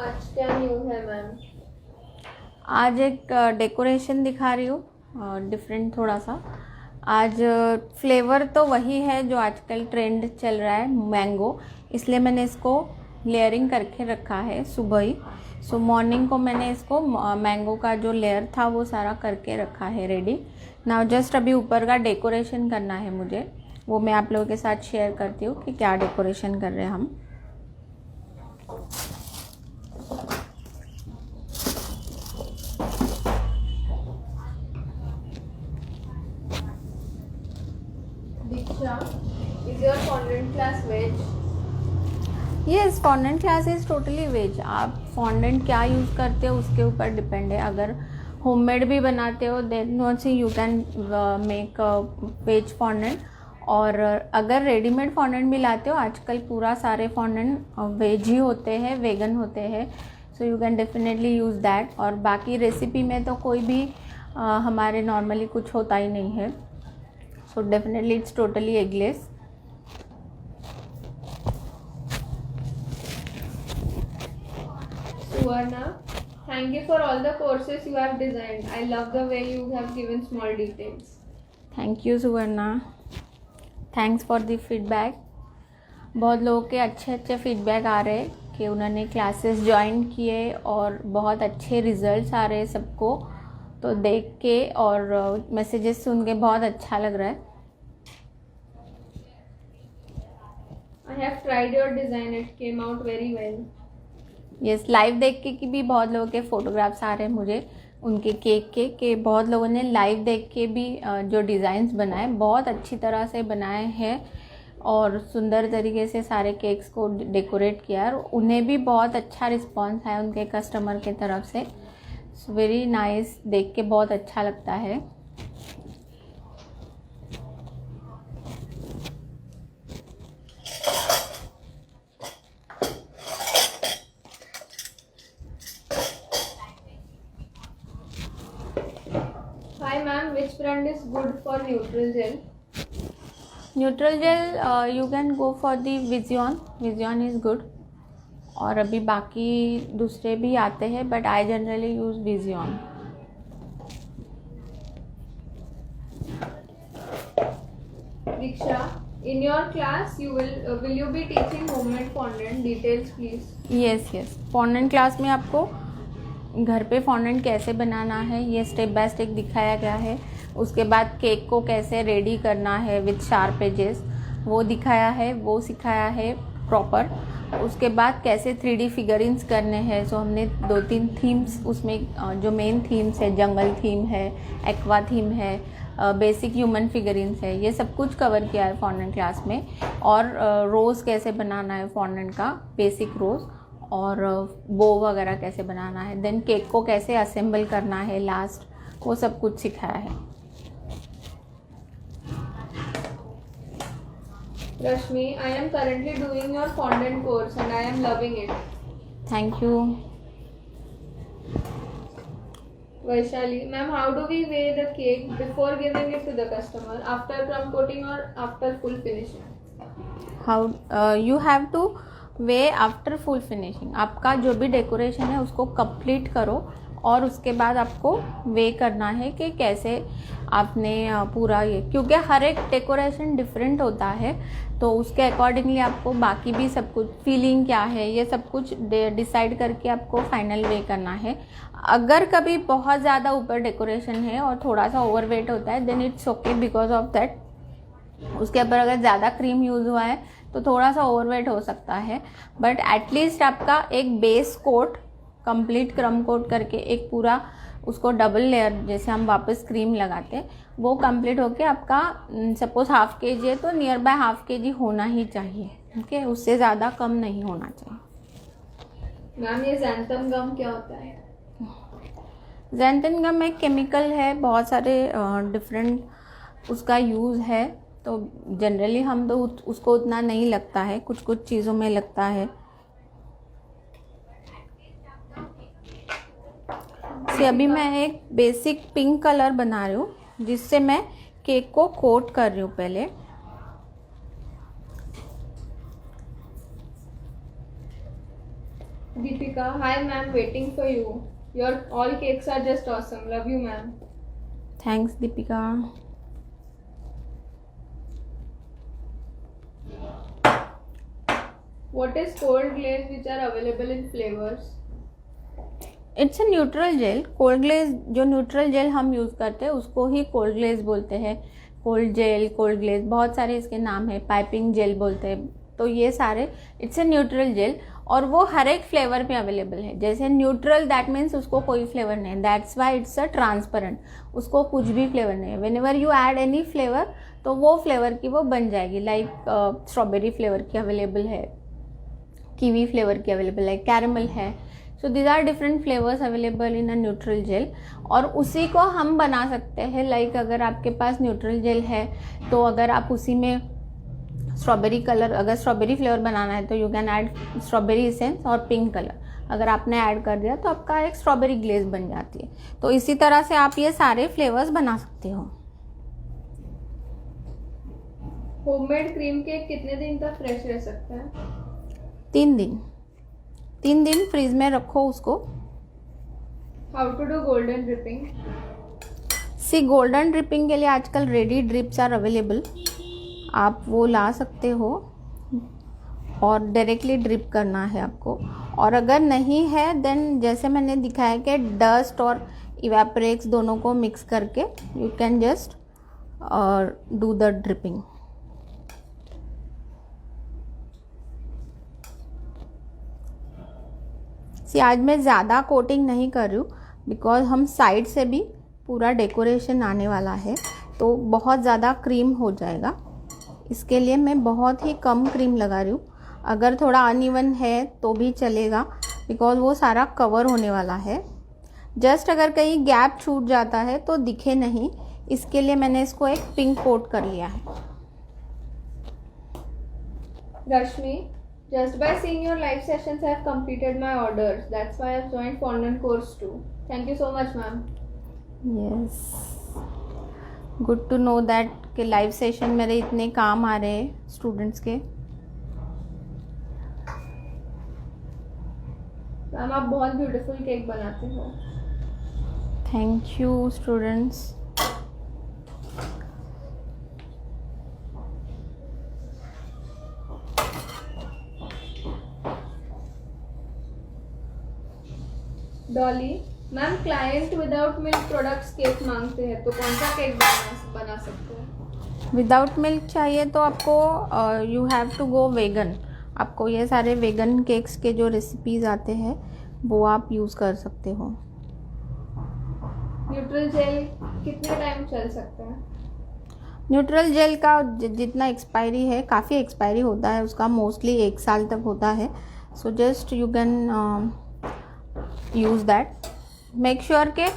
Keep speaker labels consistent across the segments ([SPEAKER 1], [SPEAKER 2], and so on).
[SPEAKER 1] आज क्या न्यू है मैम?
[SPEAKER 2] आज एक डेकोरेशन दिखा रही हूँ, डिफरेंट थोड़ा सा। आज फ्लेवर तो वही है जो आजकल ट्रेंड चल रहा है, मैंगो, इसलिए मैंने इसको लेयरिंग करके रखा है सुबह ही। सो मॉर्निंग को मैंने इसको मैंगो का जो लेयर था वो सारा करके रखा है रेडी। नाउ जस्ट अभी ऊपर का डेकोरेशन करना है मुझे, वो मैं आप लोगों के साथ शेयर करती हूँ कि क्या डेकोरेशन कर रहे हैं हम।
[SPEAKER 1] Diksha, is your fondant class veg?
[SPEAKER 2] Yes, fondant class is totally veg. आप फॉन्डेंट क्या यूज़ करते हो उसके ऊपर डिपेंड है। अगर होममेड भी बनाते हो then also you can make veg fondant, और अगर रेडीमेड फॉन्डेंट भी लाते हो, आजकल पूरा सारे फॉन्डेंट वेज ही होते हैं, वेगन होते हैं, सो you can definitely use that. और बाकी रेसिपी में तो कोई भी हमारे नॉर्मली कुछ होता ही नहीं है, so definitely it's totally eggless.
[SPEAKER 1] Suvarna, thank you for all the courses you have designed. I love the way you have given small details.
[SPEAKER 2] Thank you Suvarna, thanks for the feedback. बहुत लोगों के अच्छे अच्छे feedback आ रहे हैं कि उन्होंने classes join किए और बहुत अच्छे रिजल्ट्स आ रहे हैं सबको, तो देख के और मैसेजेस सुन के बहुत अच्छा लग रहा है।
[SPEAKER 1] I have tried your design. It came out very well.
[SPEAKER 2] Yes, live देख के कि भी बहुत लोगों के फ़ोटोग्राफ्स आ रहे हैं मुझे उनके केक के बहुत लोगों ने लाइव देख के भी जो डिज़ाइंस बनाए बहुत अच्छी तरह से बनाए हैं और सुंदर तरीके से सारे केक्स को डेकोरेट किया, और उन्हें भी बहुत अच्छा रिस्पांस आया उनके कस्टमर के तरफ से। वेरी नाइस, देख के बहुत अच्छा लगता है।
[SPEAKER 1] Hi ma'am, which brand is good for neutral gel?
[SPEAKER 2] Neutral gel you can go for the विजियन, विजियन इज़ गुड, और अभी बाकी दूसरे भी आते हैं बट आई जनरली यूज़ विजियन।
[SPEAKER 1] Diksha, in your class will you be teaching homemade fondant? Details please.
[SPEAKER 2] Yes, fondant class में आपको घर पे फॉन्डेंट कैसे बनाना है ये स्टेप बाय स्टेप दिखाया गया है। उसके बाद केक को कैसे रेडी करना है विथ शार्प एजेस वो दिखाया है, वो सिखाया है प्रॉपर। उसके बाद कैसे 3D फिगरिंग्स करने हैं, सो हमने 2-3 थीम्स उसमें जो मेन थीम्स है, जंगल थीम है, एक्वा थीम है, बेसिक ह्यूमन फिगरिंग्स है, ये सब कुछ कवर किया है फॉन्डेंट क्लास में। और रोज़ कैसे बनाना है फॉन्डेंट का, बेसिक रोज़, और बो वगैरह कैसे बनाना है, देन केक को कैसे असेंबल करना है लास्ट, वो सब कुछ सिखाया है।
[SPEAKER 1] Rashmi, I am currently doing your fondant course and I am loving it.
[SPEAKER 2] Thank you.
[SPEAKER 1] Vaishali, ma'am, how do we weigh the cake before giving it to the customer, after crumb coating or after full finishing?
[SPEAKER 2] How you have two way after full finishing. आपका जो भी decoration है उसको complete करो और उसके बाद आपको वे करना है कि कैसे आपने पूरा ये, क्योंकि हर एक डेकोरेशन डिफरेंट होता है, तो उसके अकॉर्डिंगली आपको बाकी भी सब कुछ, फीलिंग क्या है, ये सब कुछ डिसाइड करके आपको फाइनल वे करना है। अगर कभी बहुत ज़्यादा ऊपर डेकोरेशन है और थोड़ा सा ओवरवेट होता है then it's okay, because of that उसके ऊपर अगर ज़्यादा क्रीम यूज़ हुआ है तो थोड़ा सा ओवरवेट हो सकता है, बट एटलीस्ट आपका एक बेस कोट कंप्लीट क्रम कोट करके एक पूरा उसको डबल लेयर जैसे हम वापस क्रीम लगाते हैं वो कंप्लीट होके आपका सपोज हाफ केजी है तो नियर बाय हाफ केजी होना ही चाहिए, ओके, उससे ज़्यादा कम नहीं होना चाहिए।
[SPEAKER 1] मैम, ये xanthan गम क्या होता है?
[SPEAKER 2] xanthan गम एक केमिकल है, बहुत सारे डिफरेंट उसका यूज़ है, तो जनरली हम तो उसको उतना नहीं लगता है, कुछ कुछ चीज़ों में लगता है। से अभी मैं एक बेसिक पिंक कलर बना रही हूँ जिससे मैं केक को कोट कर रही हूँ पहले।
[SPEAKER 1] Deepika, hi ma'am, waiting for you. Your all cakes are just awesome. Love you, ma'am.
[SPEAKER 2] Thanks Deepika.
[SPEAKER 1] What is cold glaze which are available in flavors?
[SPEAKER 2] It's a neutral gel. Cold glaze, जो neutral gel हम use करते हैं उसको ही cold glaze बोलते हैं. Cold jail, cold glaze, बहुत सारे इसके नाम है. पाइपिंग जेल बोलते हैं. तो ये सारे इट्स अ न्यूट्रल जेल और वो हर एक फ्लेवर में अवेलेबल है. जैसे न्यूट्रल दैट मीन्स उसको कोई फ्लेवर नहीं है. That's why it's a transparent. उसको कुछ भी फ्लेवर नहीं है. Whenever you add any flavour तो वो फ्लेवर की वो बन जाएगी. लाइक स्ट्रॉबेरी फ्लेवर की अवेलेबल है, कीवी फ्लेवर की अवेलेबल है, कैरमल है. So these are different flavours available in a neutral gel. और उसी को हम बना सकते हैं. लाइक अगर आपके पास न्यूट्रल जेल है तो अगर आप उसी में स्ट्रॉबेरी कलर, अगर स्ट्रॉबेरी फ्लेवर बनाना है तो you can add strawberry essence और पिंक कलर. अगर आपने ऐड कर दिया तो आपका एक स्ट्रॉबेरी ग्लेज बन जाती है. तो इसी तरह से आप ये सारे फ्लेवर्स बना सकते हो.
[SPEAKER 1] होममेड क्रीम केक कितने दिन तक फ्रेश रह सकता है?
[SPEAKER 2] 3 दिन. 3 दिन फ्रीज में रखो उसको.
[SPEAKER 1] How to do golden dripping?
[SPEAKER 2] See, golden dripping के लिए आजकल रेडी ड्रिप्स आर अवेलेबल. आप वो ला सकते हो और डायरेक्टली ड्रिप करना है आपको. और अगर नहीं है देन जैसे मैंने दिखाया कि डस्ट और इवेपोरेट्स दोनों को मिक्स करके you can just do the dripping. आज मैं ज़्यादा कोटिंग नहीं कर रही हूँ बिकॉज हम साइड से भी पूरा डेकोरेशन आने वाला है तो बहुत ज़्यादा क्रीम हो जाएगा. इसके लिए मैं बहुत ही कम क्रीम लगा रही हूँ. अगर थोड़ा अनइवन है तो भी चलेगा बिकॉज वो सारा कवर होने वाला है. जस्ट अगर कहीं गैप छूट जाता है तो दिखे नहीं, इसके लिए मैंने इसको एक पिंक कोट कर लिया है.
[SPEAKER 1] Rashmi, just by seeing your live sessions, I have completed my orders. That's why I have joined fondant course too. Thank you so much, ma'am.
[SPEAKER 2] Yes, good to know that कि live session मेरे इतने काम आ रहे हैं students के.
[SPEAKER 1] Ma'am आप बहुत beautiful cake बनाते हो.
[SPEAKER 2] Thank you students.
[SPEAKER 1] Dolly, ma'am client without milk products cake मांगते हैं तो कौन सा केक बना सकते हैं?
[SPEAKER 2] विदाउट मिल्क चाहिए तो आपको you have to go vegan. आपको ये सारे वेगन केक्स के जो रेसिपीज़ आते हैं वो आप यूज़ कर सकते हो.
[SPEAKER 1] न्यूट्रल जेल कितने टाइम चल सकता है?
[SPEAKER 2] न्यूट्रल जेल का जितना एक्सपायरी है, काफ़ी एक्सपायरी होता है उसका, मोस्टली 1 साल तक होता है. So just you can use that. Make sure के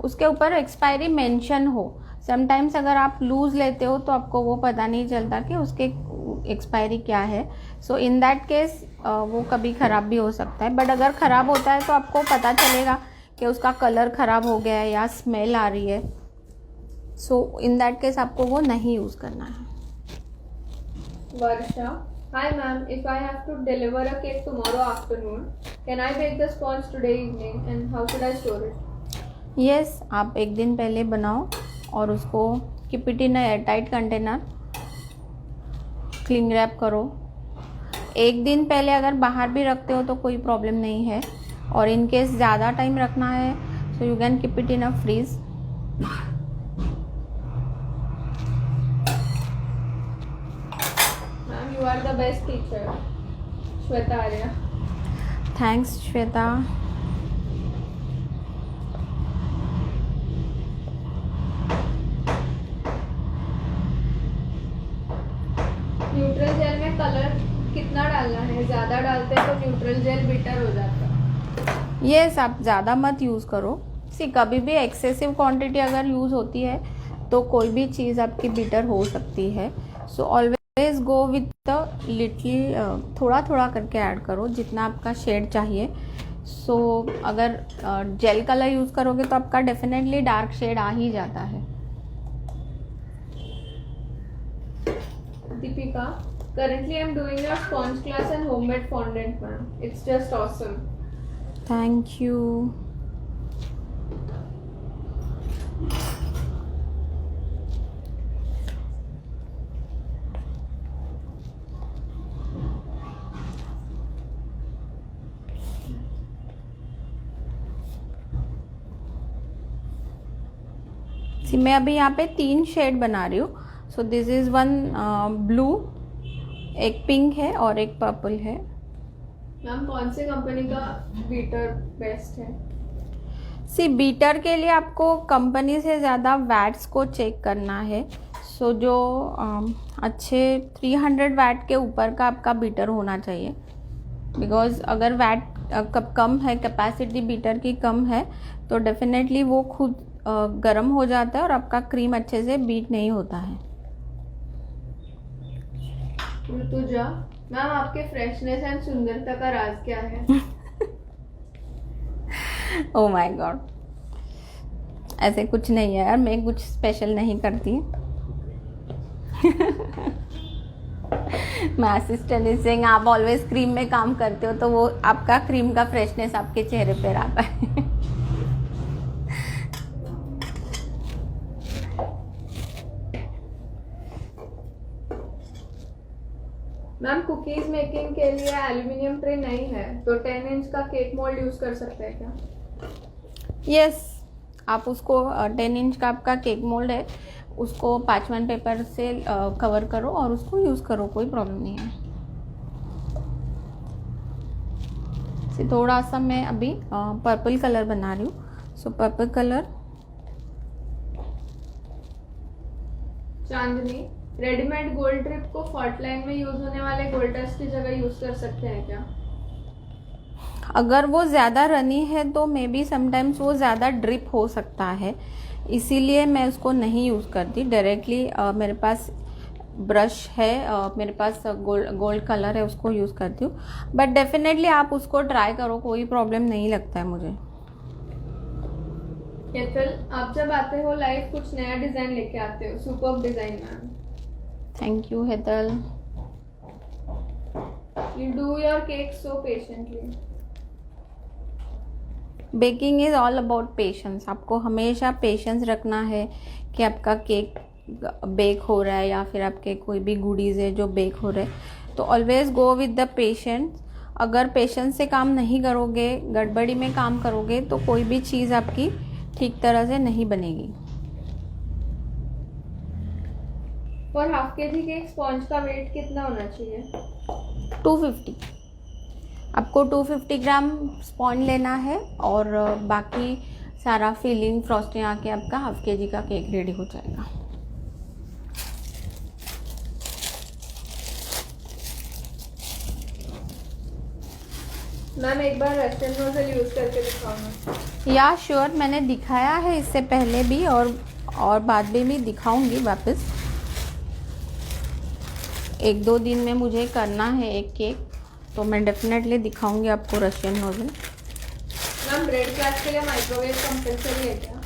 [SPEAKER 2] उसके ऊपर एक्सपायरी मेंशन हो. समटाइम्स अगर आप लूज़ लेते हो तो आपको वो पता नहीं चलता कि उसके एक्सपायरी क्या है. सो इन दैट केस वो कभी ख़राब भी हो सकता है. बट अगर ख़राब होता है तो आपको पता चलेगा कि उसका कलर ख़राब हो गया है या स्मेल आ रही है. सो इन दैट केस आपको वो नहीं यूज़ करना है.
[SPEAKER 1] वर्षा, hi ma'am, if I have to deliver a cake tomorrow afternoon, can I bake the sponge today evening and how should I store it?
[SPEAKER 2] Yes, आप एक दिन पहले बनाओ और उसको keep it in air tight container, cling wrap करो. एक दिन पहले अगर बाहर भी रखते हो तो कोई प्रॉब्लम नहीं है. और इन केस ज़्यादा टाइम रखना है so you can keep it in a fridge.
[SPEAKER 1] Ma'am, you are the best teacher. Shweta Arya.
[SPEAKER 2] Thanks Shweta.
[SPEAKER 1] Neutral gel में कलर कितना डालना है? ज़्यादा डालते हैं तो न्यूट्रल जेल बिटर हो जाता है.
[SPEAKER 2] येस, आप ज़्यादा मत यूज़ करो. सी, कभी भी एक्सेसिव क्वांटिटी अगर यूज़ होती है तो कोई भी चीज़ आपकी बिटर हो सकती है. So always go with the little, थोड़ा थोड़ा करके ऐड करो जितना आपका शेड चाहिए. सो अगर जेल कलर यूज़ करोगे तो आपका डेफिनेटली डार्क शेड आ ही जाता है.
[SPEAKER 1] Deepika, currently I'm doing your sponge class and homemade fondant, ma'am. It's just awesome.
[SPEAKER 2] Thank you. मैं अभी यहाँ पे 3 शेड बना रही हूँ। So this is one blue, एक पिंक है और एक पर्पल है।
[SPEAKER 1] मैम कौन से कंपनी का बीटर बेस्ट है?
[SPEAKER 2] बीटर के लिए आपको कंपनी से ज़्यादा वैट्स को चेक करना है। जो अच्छे 300 वैट के ऊपर का आपका बीटर होना चाहिए, बिकॉज अगर वैट कम है, कैपेसिटी बीटर की कम है, तो डेफिनेटली वो खुद गर्म हो जाता है और आपका क्रीम अच्छे से बीट नहीं होता है।
[SPEAKER 1] ऋतुजा मैम, आपके फ्रेशनेस एंड सुंदरता का राज क्या है?
[SPEAKER 2] ओह माय गॉड, ऐसे कुछ नहीं है यार, मैं कुछ स्पेशल नहीं करती। मैं असिस्टेंट सिंह, आप ऑलवेज क्रीम में काम करते हो, तो वो आपका क्रीम का फ्रेशनेस आपके चेहरे पर आता है।
[SPEAKER 1] मैम कुकीज मेकिंग के लिए एल्यूमिनियम ट्रे नहीं है, तो 10 इंच का केक मोल्ड यूज कर सकते हैं क्या?
[SPEAKER 2] यस, आप उसको 10 इंच का आपका केक मोल्ड है, उसको पार्चमेंट पेपर से कवर करो और उसको यूज़ करो, कोई प्रॉब्लम नहीं है। थोड़ा सा मैं अभी पर्पल कलर बना रही हूँ। सो पर्पल कलर।
[SPEAKER 1] चांदनी, रेडीमेड गोल्ड ट्रिप को फॉल्ट लाइन में यूज होने वाले गोल्ड डस्ट की जगह यूज कर सकते हैं क्या?
[SPEAKER 2] अगर वो ज़्यादा रनी है तो मे बी समटाइम्स वो ज़्यादा ड्रिप हो सकता है, इसीलिए मैं उसको नहीं यूज़ करती डायरेक्टली। मेरे पास ब्रश है, मेरे पास गोल्ड कलर है, उसको यूज़ करती हूँ। बट डेफिनेटली आप उसको ट्राई करो, कोई प्रॉब्लम नहीं लगता है मुझे।
[SPEAKER 1] हेतल, आप जब आते हो लाइव कुछ नया डिज़ाइन लेके आते हो, superb design ma'am.
[SPEAKER 2] Thank you Hetal.
[SPEAKER 1] You do your cake so patiently.
[SPEAKER 2] Baking is all about patience. आपको हमेशा पेशेंस रखना है कि आपका केक बेक हो रहा है या फिर आपके कोई भी गुडीज़ है जो बेक हो रहे हैं, तो always go with the patience. अगर पेशेंस से काम नहीं करोगे, गड़बड़ी में काम करोगे, तो कोई भी चीज़ आपकी ठीक तरह से नहीं बनेगी।
[SPEAKER 1] और हाफ केजी केक स्पॉन्ज का वेट कितना होना चाहिए?
[SPEAKER 2] 250। आपको 250 ग्राम स्पॉन्ज लेना है और बाकी सारा फिलिंग फ्रॉस्टिंग आके आपका हाफ केजी का केक रेडी हो जाएगा।
[SPEAKER 1] मैम एक बार रशियन नोजल यूज करके दिखाओ ना।
[SPEAKER 2] या श्योर, मैंने दिखाया है इससे पहले भी और बाद में भी दिखाऊंगी वापस। 1-2 दिन में मुझे करना है एक केक, तो मैं डेफिनेटली दिखाऊंगी आपको Russian nozzle.
[SPEAKER 1] Ma'am bread class के लिए माइक्रोवेव कंपलसरी है क्या?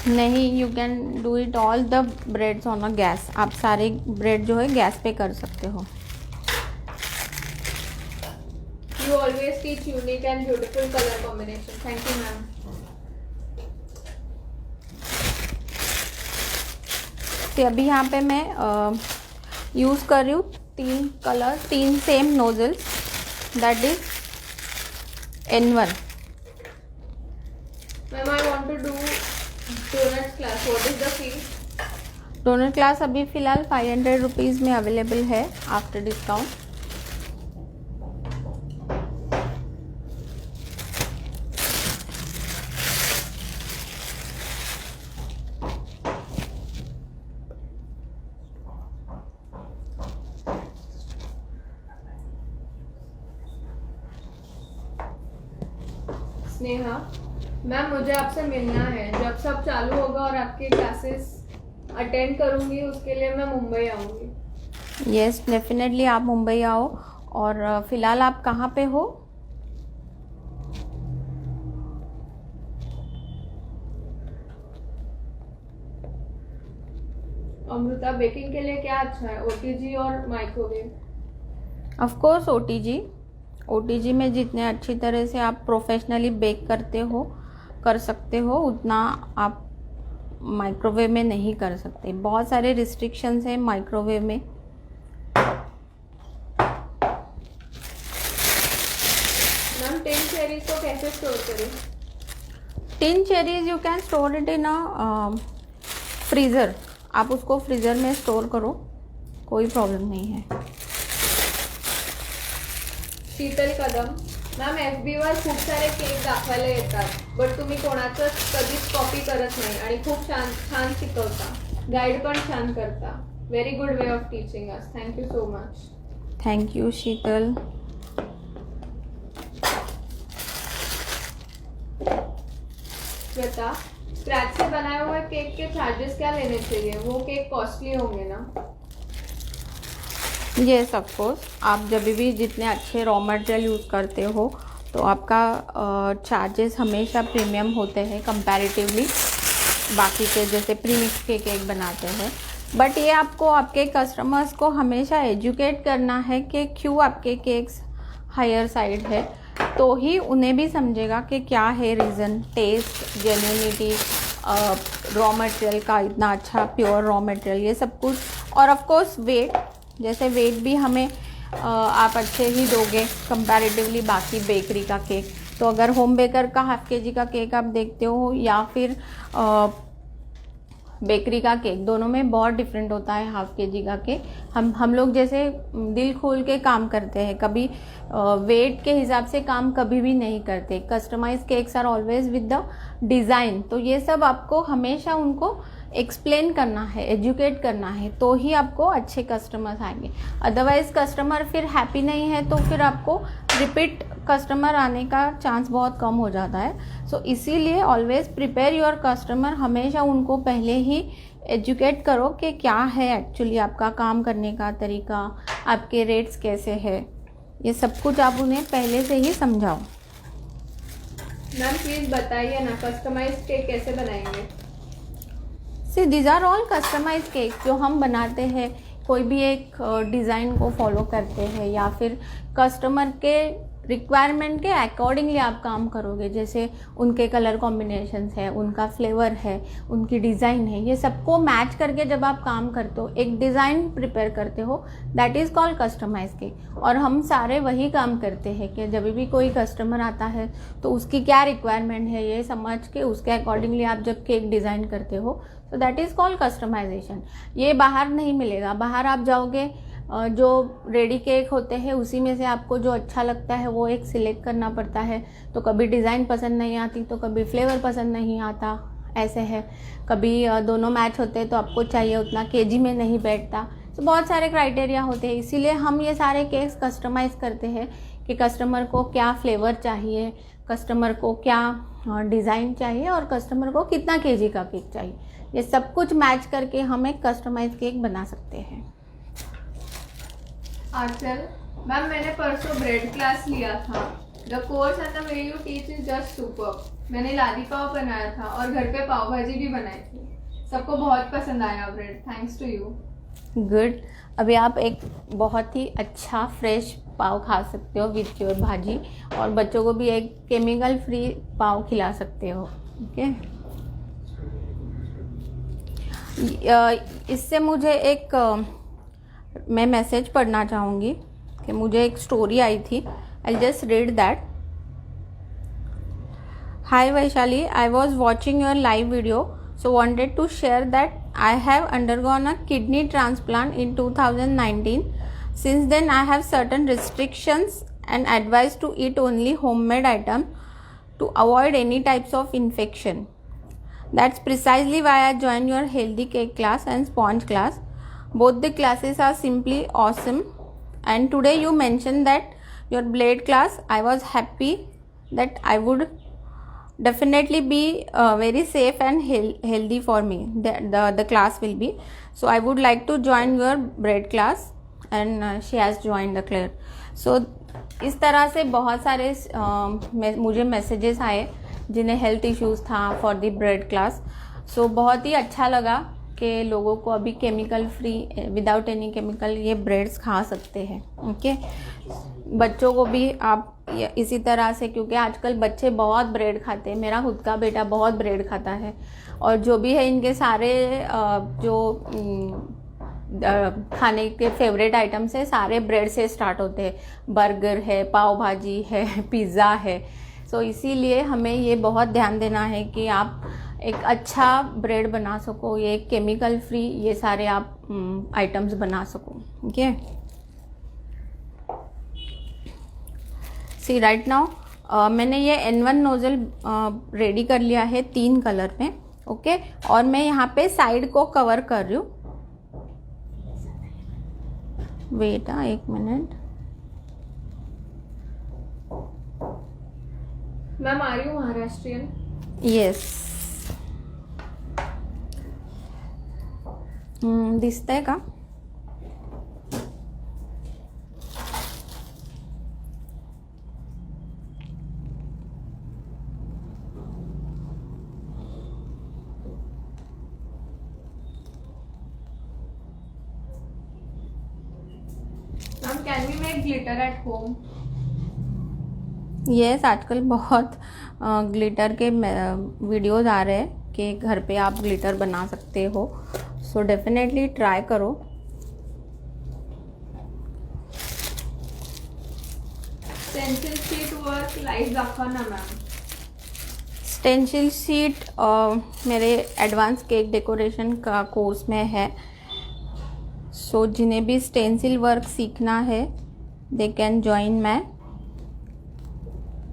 [SPEAKER 2] नहीं, you can do it all the breads on a gas. आप सारे ब्रेड जो है गैस पे कर सकते हो।
[SPEAKER 1] You always teach unique and beautiful color combination. Thank you, ma'am.
[SPEAKER 2] तो अभी यहाँ पे मैं यूज़ कर रही हूँ 3 colour, 3 same nozzles, that is N1।
[SPEAKER 1] Ma'am, I want to do donut class. What is the fee?
[SPEAKER 2] Donut class अभी फ़िलहाल 500 रुपीज़ में अवेलेबल है आफ्टर डिस्काउंट।
[SPEAKER 1] स्नेहा, मैम मुझे आपसे मिलना है। जब सब चालू होगा और आपके क्लासेस अटेंड करूंगी, उसके लिए मैं मुंबई आऊंगी।
[SPEAKER 2] यस, डेफिनेटली आप मुंबई आओ। और फ़िलहाल आप कहाँ पे हो?
[SPEAKER 1] अमृता, बेकिंग के लिए क्या अच्छा है, ओटीजी और microwave?
[SPEAKER 2] Of course OTG. OTG में जितने अच्छी तरह से आप प्रोफेशनली बेक कर सकते हो उतना आप माइक्रोवेव में नहीं कर सकते। बहुत सारे रिस्ट्रिक्शंस हैं माइक्रोवेव में।
[SPEAKER 1] मैम टिन चेरीज को कैसे स्टोर करें?
[SPEAKER 2] Tin cherries you can store it in freezer. आप उसको फ्रीज़र में स्टोर करो, कोई प्रॉब्लम नहीं है।
[SPEAKER 1] शीतल कदम, मॅम FB वर खूप सारे केक दाखवायला येतात, बट तुम्ही कोणाचंच कधीच कॉपी करत नाही आणि खूप छान शिकवता, गाईड पण छान करता. Very good way of teaching us. Thank you so much.
[SPEAKER 2] Thank you Sheetal.
[SPEAKER 1] Shweta, scratch से बनाए हुए केक के चार्जेस क्या लेने चाहिए? वो केक कॉस्टली होंगे ना?
[SPEAKER 2] Yes of course. आप जब भी जितने अच्छे रॉ मटेरियल यूज़ करते हो तो आपका चार्जेस हमेशा प्रीमियम होते हैं कंपैरेटिवली बाकी के जैसे प्रीमिक्स के केक बनाते हैं. बट ये आपको आपके कस्टमर्स को हमेशा एजुकेट करना है कि क्यों आपके केक्स हायर साइड है, तो ही उन्हें भी समझेगा कि क्या है reason. Taste, genuinity, raw material का इतना अच्छा प्योर रॉ मटेरियल, ये सब कुछ. और ऑफ कोर्स वेट, जैसे वेट भी हमें आप अच्छे ही दोगे कंपैरेटिवली बाकी बेकरी का केक. तो अगर होम बेकर का ½ kg का केक आप देखते हो या फिर बेकरी का केक, दोनों में बहुत डिफरेंट होता है ½ kg का केक. हम लोग जैसे दिल खोल के काम करते हैं, कभी वेट के हिसाब से काम कभी भी नहीं करते. Customize cakes are always with the design. तो ये सब आपको हमेशा उनको एक्सप्लेन करना है, एजुकेट करना है, तो ही आपको अच्छे कस्टमर्स आएंगे. अदरवाइज कस्टमर फिर हैप्पी नहीं है तो फिर आपको रिपीट कस्टमर आने का चांस बहुत कम हो जाता है. सो इसीलिए ऑलवेज प्रिपेयर योर कस्टमर. हमेशा उनको पहले ही एजुकेट करो कि क्या है एक्चुअली आपका काम करने का तरीका, आपके रेट्स कैसे है, ये सब कुछ आप उन्हें पहले से ही समझाओ.
[SPEAKER 1] मैम प्लीज़ बताइए ना, कस्टमाइज केक कैसे बनाएंगे?
[SPEAKER 2] See these are all customize cake जो हम बनाते हैं. कोई भी एक डिज़ाइन को फॉलो करते हैं या फिर कस्टमर के रिक्वायरमेंट के अकॉर्डिंगली आप काम करोगे. जैसे उनके कलर कॉम्बिनेशंस है, उनका फ्लेवर है, उनकी डिज़ाइन है, ये सबको मैच करके जब आप काम करते हो, एक डिज़ाइन प्रिपेयर करते हो, that is called customize cake. और हम सारे वही काम करते हैं कि जब भी कोई कस्टमर आता है तो उसकी क्या रिक्वायरमेंट है ये समझ के उसके अकॉर्डिंगली आप जब केक डिज़ाइन करते हो, तो दैट इज़ कॉल्ड कस्टमाइजेशन. ये बाहर नहीं मिलेगा. बाहर आप जाओगे जो रेडी केक होते हैं उसी में से आपको जो अच्छा लगता है वो एक सिलेक्ट करना पड़ता है. तो कभी डिज़ाइन पसंद नहीं आती, तो कभी फ्लेवर पसंद नहीं आता, ऐसे है. कभी दोनों मैच होते हैं तो आपको चाहिए उतना केजी में नहीं बैठता. तो बहुत सारे क्राइटेरिया होते हैं. इसीलिए हम ये सारे केक्स कस्टमाइज़ करते हैं कि कस्टमर को क्या फ्लेवर चाहिए, कस्टमर को क्या डिज़ाइन चाहिए और कस्टमर को कितना केजी का केक चाहिए. ये सब कुछ मैच करके हम एक कस्टमाइज केक बना सकते हैं.
[SPEAKER 1] आंचल, मैम मैंने परसों ब्रेड क्लास लिया था. The course and the way you teach is just super. मैंने लादी पाव बनाया था और घर पे पाव भाजी भी बनाई थी. सबको बहुत पसंद आया bread. Thanks to you.
[SPEAKER 2] Good. अभी आप एक बहुत ही अच्छा फ्रेश पाव खा सकते हो विथ योर भाजी, और बच्चों को भी एक केमिकल फ्री पाव खिला सकते हो. ओके. इससे मुझे एक मैं मैसेज पढ़ना चाहूँगी कि मुझे एक स्टोरी आई थी. I just read that. Hi Vaishali, I was watching your live video, so wanted to share that I have undergone a kidney transplant in 2019. Since then I have certain restrictions and advised to eat only homemade items to avoid any types of infection. That's precisely why I joined your healthy cake class and sponge class. Both the classes are simply awesome. And today you mentioned that your blade class, I was happy that I would definitely be very safe and healthy for me. The class will be. So I would like to join your bread class, and she has joined the class. So इस तरह से बहुत सारे मुझे messages आए जिन्हें health issues था for the bread class. सो बहुत ही अच्छा लगा कि लोगों को अभी chemical free, without any chemical ये ब्रेड्स खा सकते हैं. ओके. बच्चों को भी आप इसी तरह से, क्योंकि आजकल बच्चे बहुत ब्रेड खाते हैं, मेरा खुद का बेटा बहुत ब्रेड खाता है, और जो भी है इनके सारे जो खाने के फेवरेट आइटम्स है सारे ब्रेड से स्टार्ट होते हैं। बर्गर है, पाव भाजी है, पिज़्ज़ा है। सो इसीलिए हमें ये बहुत ध्यान देना है कि आप एक अच्छा ब्रेड बना सको, ये केमिकल फ्री ये सारे आप आइटम्स बना सको। ओके, सी राइट नाउ मैंने ये N1 नोज़ल रेडी कर लिया है 3 कलर में। ओके, और मैं यहाँ पे साइड को कवर कर रही हूँ। Wait 1 minute.
[SPEAKER 1] मैम आ रही हूँ महाराष्ट्रियन।
[SPEAKER 2] येस, दिसतंय का?
[SPEAKER 1] Ma'am can we make glitter at home?
[SPEAKER 2] Yes, आजकल बहुत ग्लिटर के वीडियोज़ आ रहे हैं कि घर पे आप ग्लिटर बना सकते हो। सो डेफिनेटली ट्राई करो।
[SPEAKER 1] स्टेंसिल शीट वर्क लाइव दाखवा ना मैम।
[SPEAKER 2] स्टेंसिल शीट मेरे एडवांस केक डेकोरेशन का कोर्स में है। सो जिन्हें भी स्टेंसिल वर्क सीखना है they can join my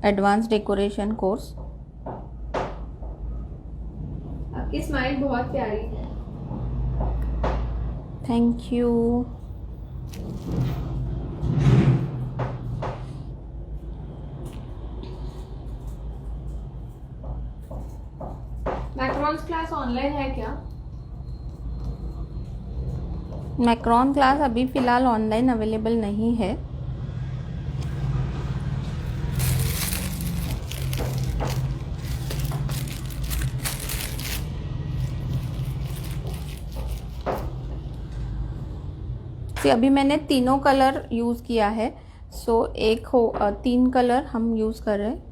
[SPEAKER 2] advance decoration course.
[SPEAKER 1] आपकी स्माइल बहुत प्यारी है।
[SPEAKER 2] Thank you.
[SPEAKER 1] Macarons class online है क्या?
[SPEAKER 2] मैक्रॉन क्लास अभी फ़िलहाल ऑनलाइन अवेलेबल नहीं है। अभी मैंने तीनों कलर यूज़ किया है। सो 3 कलर हम यूज़ कर रहे हैं।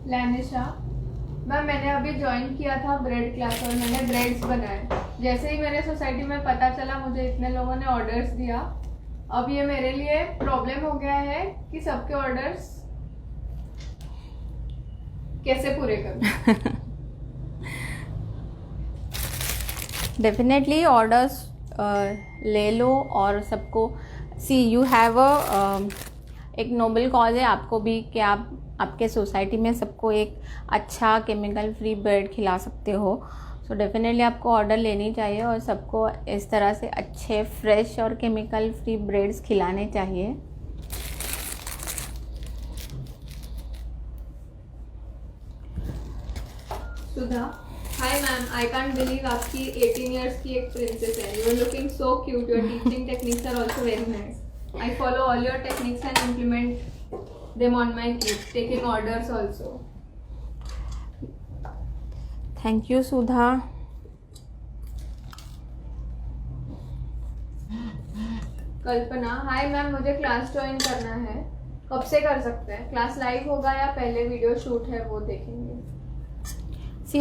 [SPEAKER 1] लैनिशा मैम, मैंने अभी ज्वाइन किया था ब्रेड क्लास और मैंने ब्रेड्स बनाए। जैसे ही मेरे सोसाइटी में पता चला, मुझे इतने लोगों ने ऑर्डर्स दिया। अब ये मेरे लिए प्रॉब्लम हो गया है कि सबके ऑर्डर्स कैसे पूरे करूं।
[SPEAKER 2] डेफिनेटली ऑर्डर्स ले लो और सबको यू हैव एक नोबल कॉज है आपको भी कि आप आपके सोसाइटी में सबको एक अच्छा केमिकल फ्री ब्रेड खिला सकते हो। सो डेफिनेटली आपको ऑर्डर लेनी चाहिए और सबको इस तरह से अच्छे फ्रेश और केमिकल फ्री ब्रेड्स खिलाने चाहिए।
[SPEAKER 1] Sudha, hi ma'am, I can't believe आपकी 18 इयर्स की एक प्रिंसेस है। You are looking so cute. Your teaching techniques are also very nice. I follow all your techniques and implement them on my kids, taking orders also.
[SPEAKER 2] Thank you, Sudha.
[SPEAKER 1] Kalpana, hi ma'am, मुझे class join करना है, कब से कर सकते हैं? Class live होगा या पहले वीडियो शूट है वो देखेंगे?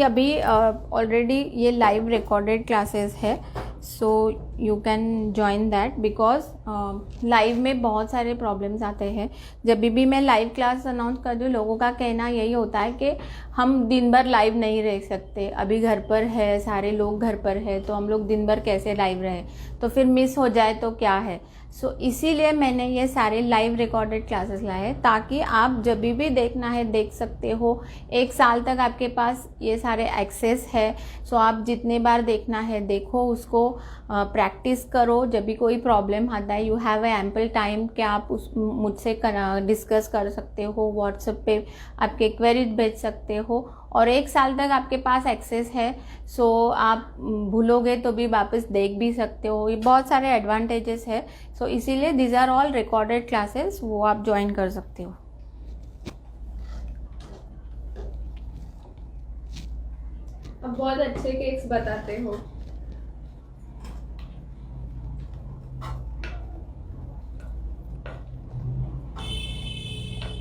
[SPEAKER 2] अभी ऑलरेडी ये लाइव रिकॉर्डेड क्लासेस है। So you can join that because live में बहुत सारे प्रॉब्लम्स आते हैं। जब भी मैं लाइव क्लास अनाउंस कर दूँ, लोगों का कहना यही होता है कि हम दिन भर लाइव नहीं रह सकते, अभी घर पर है, सारे लोग घर पर है, तो हम लोग दिन भर कैसे लाइव रहे, तो फिर मिस हो जाए तो क्या है। सो इसीलिए मैंने ये सारे लाइव रिकॉर्डेड क्लासेस लाए हैं ताकि आप जब भी देखना है देख सकते हो। 1 साल तक आपके पास ये सारे एक्सेस है। सो आप जितने बार देखना है देखो, उसको प्रैक्टिस करो। जब भी कोई प्रॉब्लम आता है, you have a ample time कि आप मुझसे डिस्कस कर सकते हो, व्हाट्सएप पे आपके क्वेरीज भेज सकते हो और 1 साल तक आपके पास एक्सेस है। सो आप भूलोगे तो भी वापस देख भी सकते हो। ये बहुत सारे एडवांटेजेस है। सो इसीलिए these are all recorded classes, वो आप ज्वाइन कर सकते हो।
[SPEAKER 1] अब बहुत अच्छे केक्स बताते हो।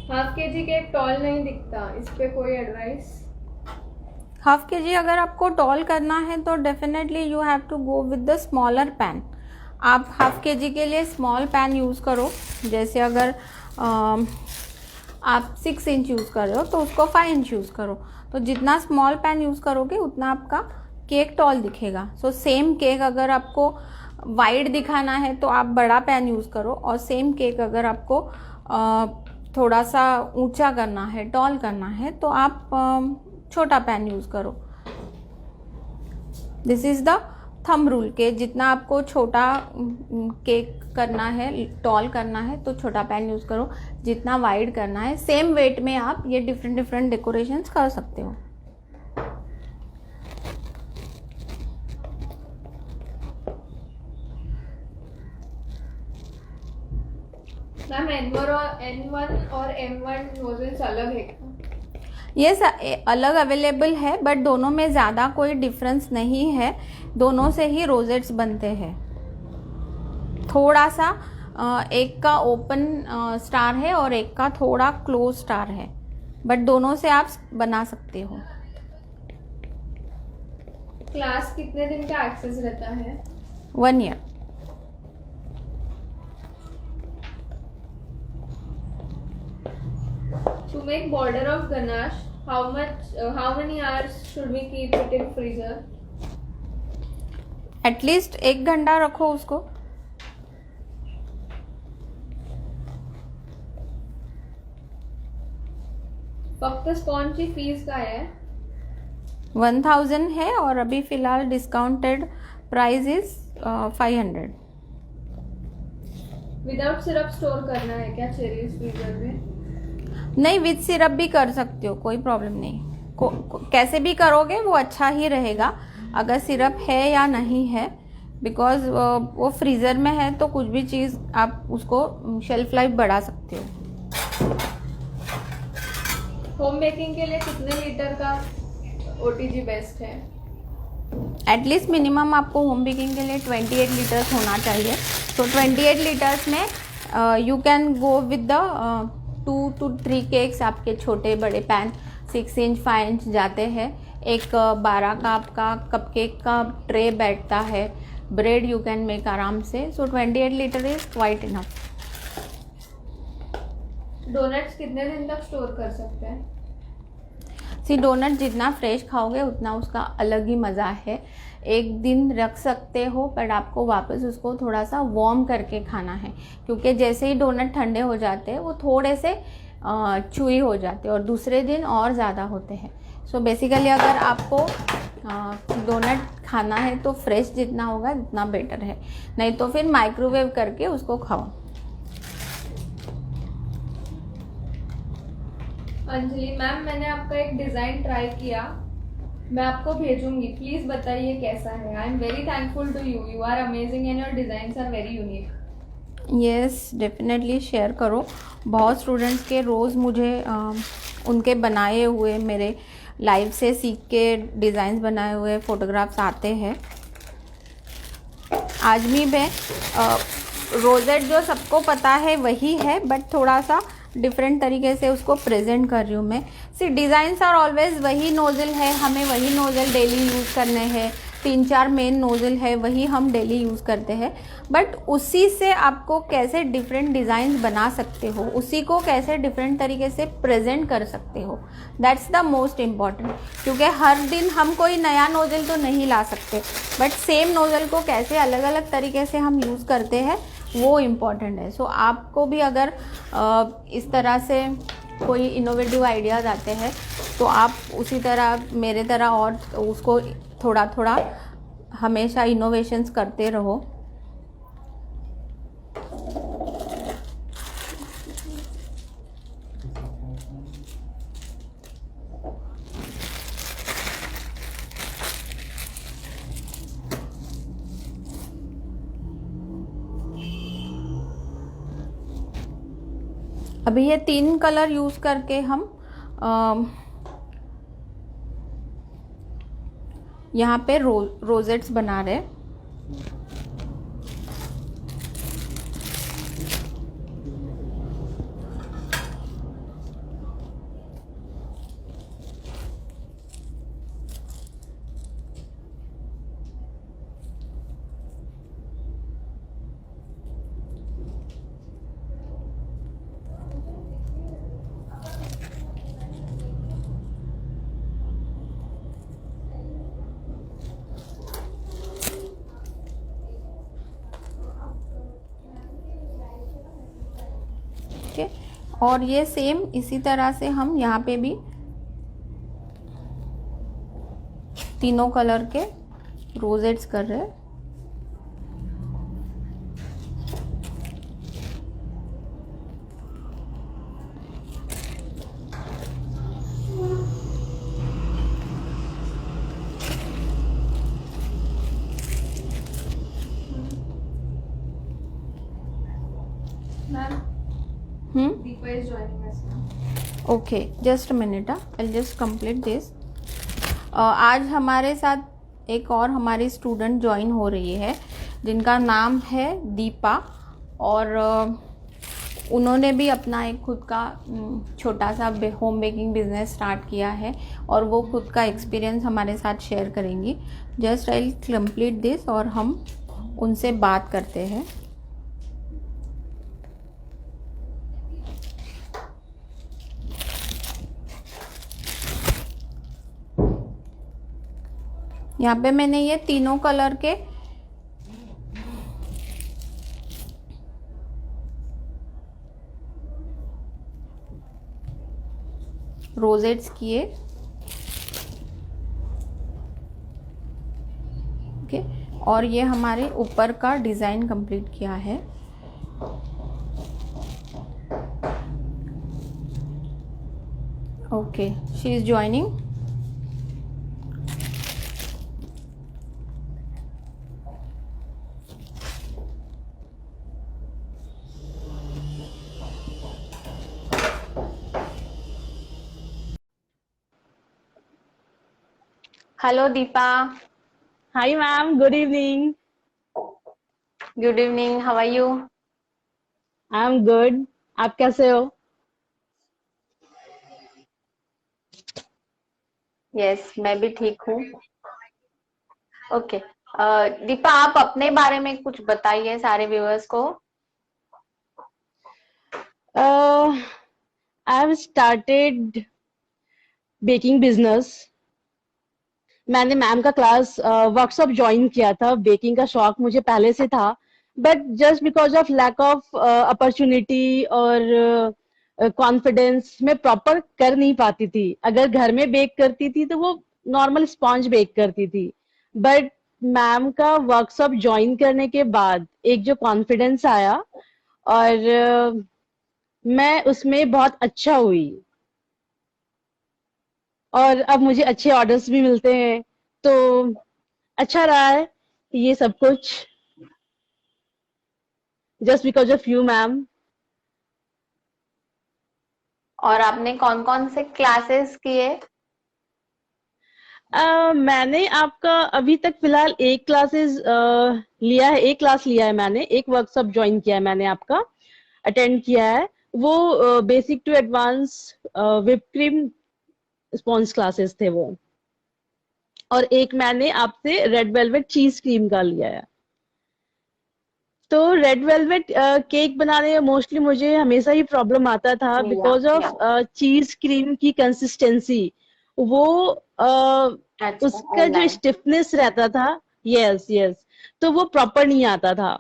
[SPEAKER 1] हाफ केजी केक टॉल नहीं दिखता, इस पे कोई एडवाइस?
[SPEAKER 2] हाफ के जी अगर आपको टॉल करना है तो definitely you have to go with the smaller pan. आप हाफ के जी के लिए स्मॉल पैन यूज़ करो। जैसे अगर आप 6 इंच यूज़ कर रहे हो तो उसको 5 इंच यूज़ करो। तो जितना स्मॉल पैन यूज़ करोगे उतना आपका केक टॉल दिखेगा। सो सेम केक अगर आपको वाइड दिखाना है तो आप बड़ा पैन यूज़ करो, और सेम केक अगर आपको थोड़ा सा ऊंचा करना है, टॉल करना है, तो आप छोटा पैन यूज़ करो। This is the thumb rule के जितना आपको छोटा केक करना है, टॉल करना है, तो छोटा पैन यूज़ करो। जितना वाइड करना है, सेम वेट में आप ये डिफरेंट डेकोरेशंस कर सकते हो।
[SPEAKER 1] मैम N1 और M1 नोजल्स अलग है क्या?
[SPEAKER 2] ये अलग अवेलेबल है, बट दोनों में ज़्यादा कोई डिफरेंस नहीं है। दोनों से ही रोजेट्स बनते हैं। थोड़ा सा एक का ओपन स्टार है और एक का थोड़ा क्लोज स्टार है, बट दोनों से आप बना सकते हो।
[SPEAKER 1] क्लास कितने दिन का एक्सेस रहता है?
[SPEAKER 2] 1 year.
[SPEAKER 1] To make border of ganache, how many hours should we keep it in freezer?
[SPEAKER 2] At least 1 घंटा रखो उसको।
[SPEAKER 1] फक्त स्पॉन्ज की फीस काय आहे?
[SPEAKER 2] 1000 है, और अभी फ़िलहाल discounted price is 500।
[SPEAKER 1] Without syrup store करना है क्या चेरीज फ्रीजर में?
[SPEAKER 2] नहीं, विद सिरप भी कर सकते हो, कोई प्रॉब्लम नहीं। कैसे भी करोगे वो अच्छा ही रहेगा, अगर सिरप है या नहीं है, बिकॉज वो फ्रीज़र में है तो कुछ भी चीज़ आप उसको शेल्फ लाइफ बढ़ा सकते हो।
[SPEAKER 1] होम बेकिंग के लिए कितने लीटर का OTG बेस्ट है?
[SPEAKER 2] एटलीस्ट मिनिमम आपको होम बेकिंग के लिए 28 लीटर्स होना चाहिए। तो 28 लीटर्स में you can go with the 2 to 3 cakes. आपके छोटे बड़े पैन 6 इंच 5 इंच जाते हैं। एक 12 का आपका कपकेक का ट्रे बैठता है। ब्रेड यू कैन मेक आराम से। So 28 litre is quite enough.
[SPEAKER 1] Donuts कितने दिन तक स्टोर कर सकते हैं?
[SPEAKER 2] डोनट जितना फ्रेश खाओगे उतना उसका अलग ही मज़ा है। 1 दिन रख सकते हो, बट आपको वापस उसको थोड़ा सा वार्म करके खाना है, क्योंकि जैसे ही डोनट ठंडे हो जाते हैं वो थोड़े से चुई हो जाते हैं और दूसरे दिन और ज़्यादा होते हैं। सो बेसिकली अगर आपको डोनट खाना है तो फ्रेश जितना होगा उतना बेटर है, नहीं तो फिर माइक्रोवेव करके उसको खाओ।
[SPEAKER 1] अंजलि मैम, मैंने आपका एक डिज़ाइन ट्राई किया, मैं आपको भेजूंगी, प्लीज़ बताइए कैसा है। I am very thankful to you, you are amazing and your designs are very unique.
[SPEAKER 2] Yes, definitely share करो। बहुत स्टूडेंट्स के रोज़ मुझे उनके बनाए हुए, मेरे लाइव से सीख के डिज़ाइंस बनाए हुए फ़ोटोग्राफ्स आते हैं। आज भी मैं रोजेट जो सबको पता है वही है, बट थोड़ा सा डिफरेंट तरीके से उसको प्रेजेंट कर रही हूँ मैं। डिज़ाइंस आर ऑलवेज वही नोज़ल है, हमें वही नोज़ल डेली यूज़ करने हैं। 3-4 मेन नोज़ल है, वही हम डेली यूज़ करते हैं, बट उसी से आपको कैसे डिफरेंट डिज़ाइंस बना सकते हो, उसी को कैसे डिफरेंट तरीके से प्रेजेंट कर सकते हो, दैट्स द मोस्ट इम्पॉर्टेंट। क्योंकि हर दिन हम कोई नया नोज़ल तो नहीं ला सकते, बट सेम नोज़ल को कैसे अलग अलग तरीके से हम यूज़ करते हैं वो इम्पॉर्टेंट है। सो आपको भी अगर इस तरह से कोई इनोवेटिव आइडियाज़ आते हैं तो आप उसी तरह मेरे तरह और उसको थोड़ा थोड़ा हमेशा इनोवेशंस करते रहो। अभी ये 3 कलर यूज़ करके हम यहाँ पे रोजेट्स बना रहे। ओके। और ये सेम इसी तरह से हम यहाँ पे भी तीनों कलर के रोजेट्स कर रहे हैं।
[SPEAKER 1] Deepa is joining us now.
[SPEAKER 2] Okay, just a minute, I just complete this. आज हमारे साथ एक और हमारी स्टूडेंट ज्वाइन हो रही है जिनका नाम है दीपा, और उन्होंने भी अपना एक खुद का छोटा सा होम बेकिंग बिजनेस स्टार्ट किया है और वो खुद का एक्सपीरियंस हमारे साथ शेयर करेंगी। जस्ट आई कंप्लीट दिस और हम उनसे बात करते हैं। यहाँ पे मैंने ये तीनों कलर के रोजेट्स किए। ओके, और ये हमारे ऊपर का डिज़ाइन कंप्लीट किया है। Okay, she is joining. Hello Deepa.
[SPEAKER 3] Hi ma'am, good evening.
[SPEAKER 2] Good evening, how are you?
[SPEAKER 3] I'm good. आप कैसे हो?
[SPEAKER 2] यस, मैं भी ठीक हूँ। ओके, दीपा आप अपने बारे में कुछ बताइए सारे व्यूअर्स को।
[SPEAKER 3] I've started baking business. मैंने मैम का क्लास वर्कशॉप ज्वाइन किया था। बेकिंग का शौक मुझे पहले से था, but just because of lack of opportunity और कॉन्फिडेंस मैं प्रॉपर कर नहीं पाती थी। अगर घर में बेक करती थी तो वो नॉर्मल स्पॉन्ज बेक करती थी, बट मैम का वर्कशॉप ज्वाइन करने के बाद एक जो कॉन्फिडेंस आया और मैं उसमें बहुत अच्छा हुई और अब मुझे अच्छे ऑर्डर्स भी मिलते हैं, तो अच्छा रहा है ये सब कुछ just because of you ma'am.
[SPEAKER 2] और आपने कौन कौन से क्लासेस किए?
[SPEAKER 3] मैंने आपका अभी तक फिलहाल एक क्लासेस लिया है, एक क्लास लिया है मैंने, एक वर्कशॉप ज्वाइन किया है मैंने, आपका अटेंड किया है। वो basic to advance whipped cream sponge classes थे वो, और एक मैंने आपसे रेड वेलवेट चीज क्रीम का लिया है। तो रेड वेलवेट केक बनाने में मोस्टली मुझे हमेशा ही प्रॉब्लम आता था बिकॉज ऑफ चीज क्रीम की कंसिस्टेंसी। वो उसका जो स्टिफनेस रहता था, यस यस, तो वो प्रॉपर नहीं आता था।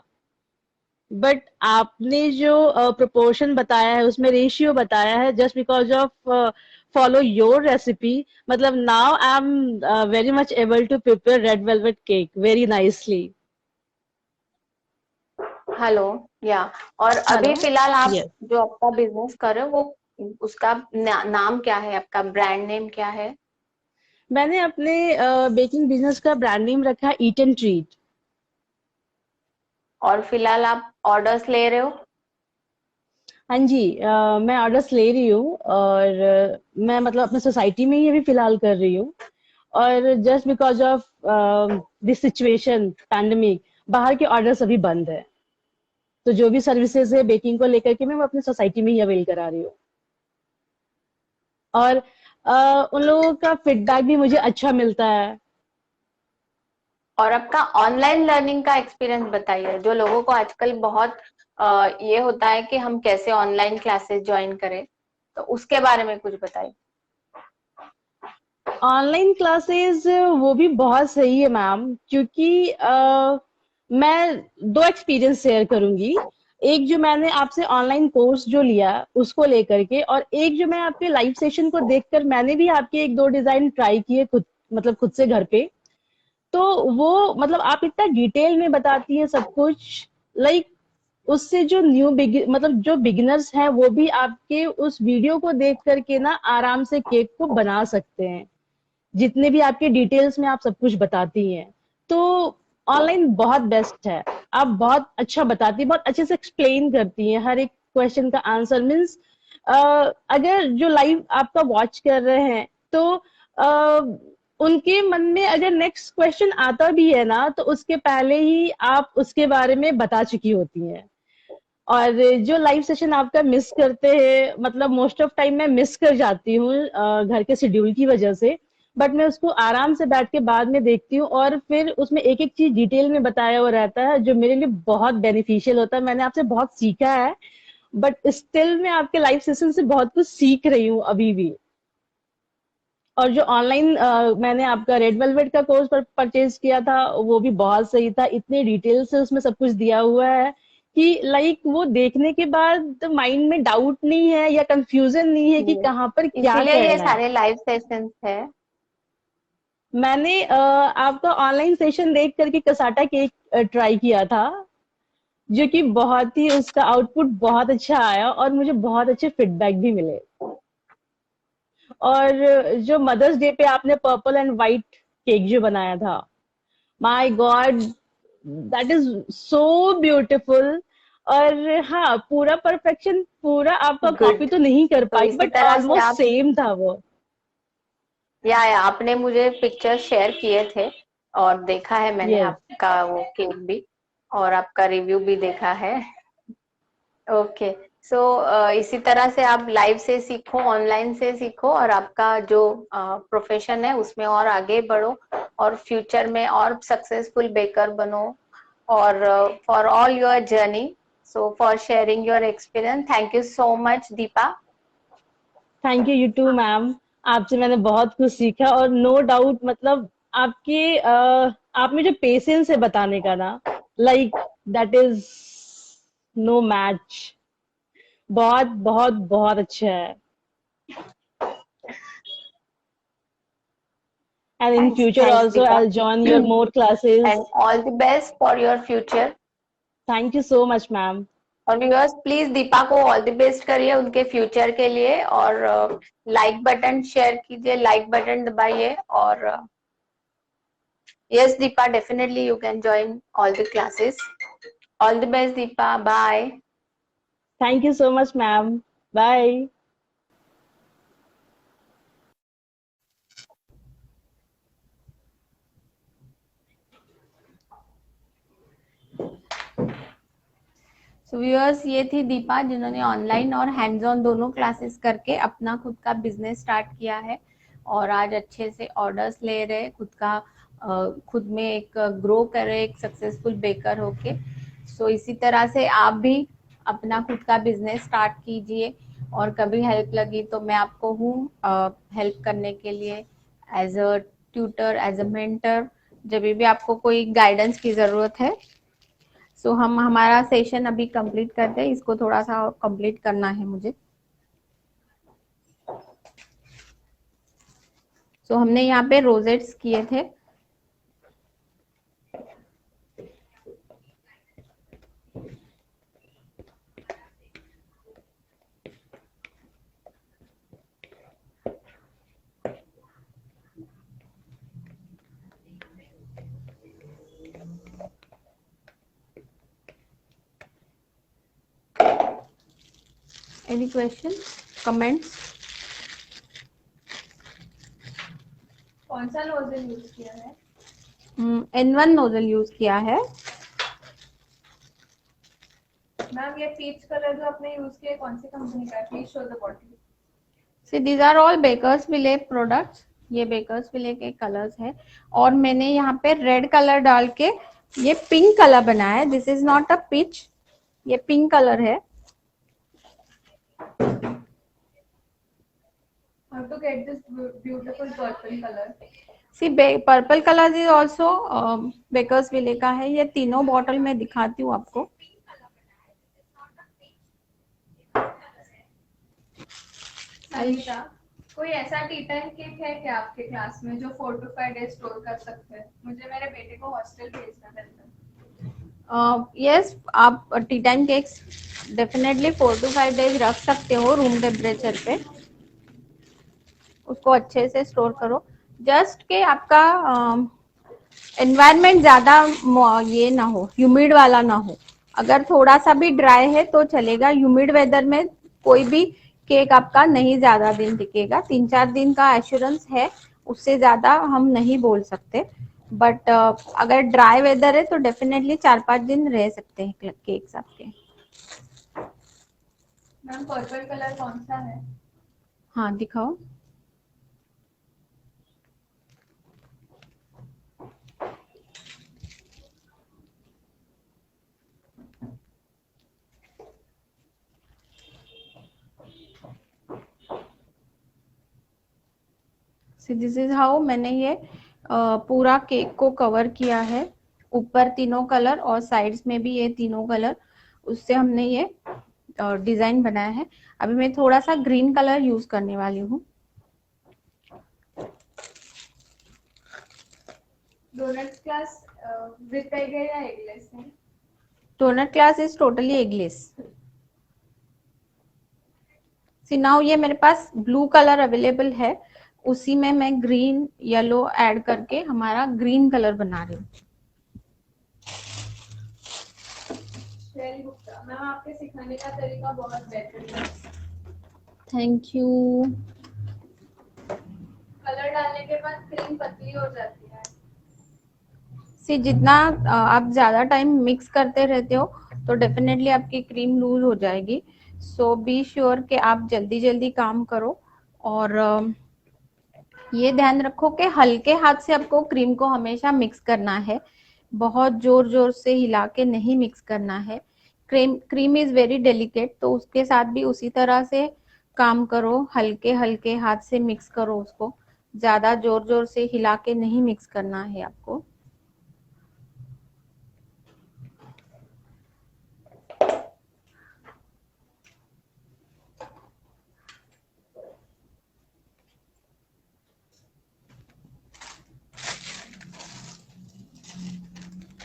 [SPEAKER 3] बट आपने जो प्रोपोर्शन बताया है, उसमें रेशियो बताया है, just because of follow your recipe, मतलब now I am very much able to prepare red velvet cake very nicely.
[SPEAKER 2] Hello, या और अभी
[SPEAKER 3] हेलो,
[SPEAKER 2] फिलहाल आप
[SPEAKER 3] यस।
[SPEAKER 2] जो आपका बिजनेस कर रहे हो वो उसका नाम क्या है? आपका ब्रांड नेम क्या है?
[SPEAKER 3] मैंने अपने बेकिंग बिजनेस का ब्रांड नेम रखा है ईट एंड ट्रीट।
[SPEAKER 2] और फिलहाल आप ऑर्डर्स ले रहे हो?
[SPEAKER 3] हाँ जी, मैं ऑर्डर्स ले रही हूँ और मैं मतलब अपने सोसाइटी में ही अभी फिलहाल कर रही हूँ। और just because of this situation pandemic, बाहर के ऑर्डर्स अभी बंद है, तो जो भी सर्विसेज है बेकिंग को लेकर के मैं वो अपनी सोसाइटी में ही अवेल करा रही हूँ। और उन लोगों का फीडबैक भी मुझे अच्छा मिलता है।
[SPEAKER 2] और आपका ऑनलाइन लर्निंग का एक्सपीरियंस बताइए। जो लोगों को आजकल बहुत ये होता है कि हम कैसे ऑनलाइन क्लासेस ज्वाइन करें, तो उसके बारे में कुछ बताइए।
[SPEAKER 3] ऑनलाइन क्लासेस वो भी बहुत सही है मैम, क्योंकि मैं दो एक्सपीरियंस शेयर करूंगी। एक जो मैंने आपसे ऑनलाइन कोर्स जो लिया उसको लेकर के, और एक जो मैं आपके लाइव सेशन को देखकर मैंने भी आपके एक दो डिजाइन ट्राई किए खुद, मतलब खुद से घर पे। तो वो मतलब आप इतना डिटेल में बताती है सब कुछ, लाइक उससे जो मतलब जो बिगिनर्स हैं वो भी आपके उस वीडियो को देख करके ना आराम से केक को बना सकते हैं, जितने भी आपके डिटेल्स में आप सब कुछ बताती हैं। तो ऑनलाइन बहुत बेस्ट है। आप बहुत अच्छा बताती हैं, बहुत अच्छे से एक्सप्लेन करती हैं, हर एक क्वेश्चन का आंसर मीन्स अगर जो लाइव आपका वॉच कर रहे हैं तो उनके मन में अगर नेक्स्ट क्वेश्चन आता भी है ना, तो उसके पहले ही आप उसके बारे में बता चुकी होती हैं। और जो लाइव सेशन आपका मिस करते हैं, मतलब मोस्ट ऑफ टाइम मैं मिस कर जाती हूँ घर के शेड्यूल की वजह से, बट मैं उसको आराम से बैठ के बाद में देखती हूँ, और फिर उसमें एक एक चीज डिटेल में बताया हुआ रहता है जो मेरे लिए बहुत बेनिफिशियल होता है। मैंने आपसे बहुत सीखा है, बट स्टिल मैं आपके लाइव सेशन से बहुत कुछ सीख रही हूँ अभी भी। और जो ऑनलाइन मैंने आपका रेड वेलवेट का कोर्स परचेज किया था वो भी बहुत सही था, इतने डिटेल से उसमें सब कुछ दिया हुआ है कि लाइक वो देखने के बाद माइंड में डाउट नहीं है या कंफ्यूजन नहीं है कि
[SPEAKER 4] जी,
[SPEAKER 3] कहाँ पर क्या
[SPEAKER 4] इसीलिए ये
[SPEAKER 3] करना है।
[SPEAKER 4] सारे लाइव सेशंस है।
[SPEAKER 3] मैंने आपका ऑनलाइन सेशन देख करके कसाटा केक ट्राई किया था, जो कि बहुत ही उसका आउटपुट बहुत अच्छा आया और मुझे बहुत अच्छे फीडबैक भी मिले। और जो मदर्स डे पे आपने पर्पल एंड वाइट केक जो बनाया था, my God, that is so beautiful. और हाँ, पूरा परफेक्शन पूरा आपका कॉपी
[SPEAKER 4] गुड।
[SPEAKER 3] तो नहीं कर
[SPEAKER 4] तो
[SPEAKER 3] पाई,
[SPEAKER 4] इसी
[SPEAKER 3] बट
[SPEAKER 4] तरह से
[SPEAKER 3] ऑलमोस्ट
[SPEAKER 4] आप,
[SPEAKER 3] सेम था वो।
[SPEAKER 4] या आपने मुझे पिक्चर शेयर किए थे और देखा है मैंने
[SPEAKER 3] यस।
[SPEAKER 4] आपका वो केक भी, और आपका रिव्यू भी देखा है। ओके। सो इसी तरह से आप लाइव से सीखो, ऑनलाइन से सीखो, और आपका जो प्रोफेशन है उसमें और आगे बढ़ो, और फ्यूचर में और सक्सेसफुल बेकर बनो, और for all your journey. So for sharing your experience, thank you so much Deepa.
[SPEAKER 3] Thank you, you too ma'am. आपसे मैंने बहुत कुछ सीखा, और नो डाउट मतलब आपके आप में जो पेशेंस है बताने का ना, like that is no match. बहुत बहुत बहुत अच्छा है। And in
[SPEAKER 4] thanks
[SPEAKER 3] future
[SPEAKER 4] thanks
[SPEAKER 3] also,
[SPEAKER 4] Deepa.
[SPEAKER 3] I'll join your more classes.
[SPEAKER 4] And all the best for your future.
[SPEAKER 3] Thank you so much, ma'am.
[SPEAKER 4] और व्यूअर्स प्लीज दीपा को ऑल द बेस्ट करिए उनके future के लिए, और लाइक बटन शेयर कीजिए, like button दबाइए, और yes Deepa, definitely you can join all the classes. All the best Deepa, bye.
[SPEAKER 3] Thank you so much, ma'am. Bye.
[SPEAKER 2] So viewers, ये थी दीपा जिन्होंने ऑनलाइन और हैंड्स ऑन दोनों क्लासेस करके अपना खुद का बिजनेस स्टार्ट किया है, और आज अच्छे से ऑर्डर्स ले रहे, खुद का खुद में एक ग्रो कर रहे, एक सक्सेसफुल बेकर होके। सो इसी तरह से आप भी अपना खुद का बिजनेस स्टार्ट कीजिए, और कभी हेल्प लगी तो मैं आपको हूँ हेल्प करने के लिए, as a tutor, as a mentor, जब भी आपको कोई गाइडेंस की ज़रूरत है। सो हम हमारा सेशन अभी कंप्लीट करते हैं, इसको थोड़ा सा कंप्लीट करना है मुझे। सो हमने यहाँ पे रोजेट्स किए थे। Any question, comments?
[SPEAKER 1] कौन सा नोजल यूज किया है?
[SPEAKER 2] N1 नोजल यूज किया है।
[SPEAKER 1] मैम ये पीच कलर जो आपने यूज किया है कौन सी कंपनी का है? Please show the bottle.
[SPEAKER 2] See these are all Bakersville products. ये बेकर्स विले के कलर्स है, और मैंने यहाँ पे रेड कलर डाल के ये पिंक कलर बनाया है। This is not a peach, ये पिंक कलर है।
[SPEAKER 1] How to get this beautiful purple color?
[SPEAKER 2] See purple colour is also Bakersville का है। ये तीनों बॉटल में दिखाती हूँ आपको।
[SPEAKER 1] अनीता, कोई ऐसा टी टाइम केक है क्या आपके क्लास में जो 4 to 5 डेज स्टोर कर सकते हैं? मुझे मेरे बेटे को हॉस्टल भेजना रहता है।
[SPEAKER 2] यस, आप T time cakes definitely 4 to 5 days रख सकते हो रूम टेम्परेचर पे। उसको अच्छे से स्टोर करो, जस्ट के आपका एनवायरनमेंट ज्यादा ये ना हो, ह्यूमिड वाला ना हो। अगर थोड़ा सा भी ड्राई है तो चलेगा। ह्यूमिड वेदर में कोई भी केक आपका नहीं ज्यादा दिन टिकेगा। 3-4 दिन का एश्योरेंस है, उससे ज्यादा हम नहीं बोल सकते। बट अगर ड्राई वेदर है तो डेफिनेटली 4-5 दिन रह सकते हैं केक्स आपके।
[SPEAKER 1] मैम पर्पल कलर कौन सा है?
[SPEAKER 2] हाँ दिखाओ। दिस इज हाउ मैंने ये पूरा केक को कवर किया है। ऊपर तीनों कलर और साइड्स में भी ये तीनों कलर, उससे हमने ये डिजाइन बनाया है। अभी मैं थोड़ा सा ग्रीन कलर यूज करने वाली हूँ।
[SPEAKER 1] डोनट क्लास विद एग है या एगलेस है?
[SPEAKER 2] Donut class is totally eggless. See now ये मेरे पास ब्लू कलर अवेलेबल है, उसी में मैं ग्रीन येलो ऐड करके हमारा ग्रीन कलर बना रही हूँ।
[SPEAKER 1] वेरी गुड मैम, आपके सिखाने का तरीका बहुत बेहतर है।
[SPEAKER 2] Thank you.
[SPEAKER 1] कलर डालने के बाद क्रीम पतली हो जाती है।
[SPEAKER 2] सी जितना आप ज्यादा टाइम मिक्स करते रहते हो तो डेफिनेटली आपकी क्रीम लूज हो जाएगी। सो बी श्योर कि आप जल्दी जल्दी काम करो, और ये ध्यान रखो कि हल्के हाथ से आपको क्रीम को हमेशा मिक्स करना है। बहुत जोर जोर से हिला के नहीं मिक्स करना है। क्रीम इज वेरी डेलिकेट, तो उसके साथ भी उसी तरह से काम करो। हल्के हल्के हाथ से मिक्स करो उसको, ज्यादा जोर जोर से हिला के नहीं मिक्स करना है आपको।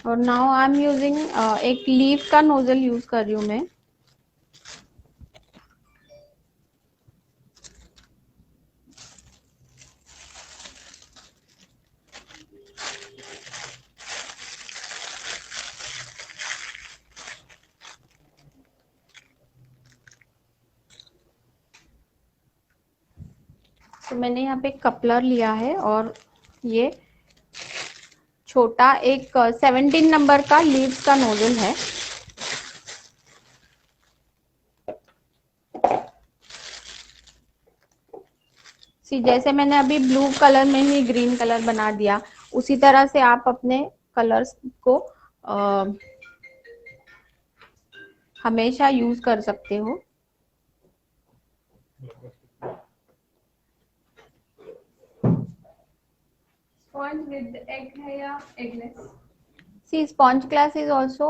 [SPEAKER 2] और नाउ आई एम यूजिंग एक लीफ का नोजल यूज कर रही हूँ मैं। तो मैंने यहाँ पे कपलर लिया है और ये छोटा एक 17 नंबर का लीव्स का नोजल है। सी जैसे मैंने अभी ब्लू कलर में ही ग्रीन कलर बना दिया, उसी तरह से आप अपने कलर्स को हमेशा यूज कर सकते हो।
[SPEAKER 1] स्पॉन्ज विद एग है या eggless?
[SPEAKER 2] See sponge class is also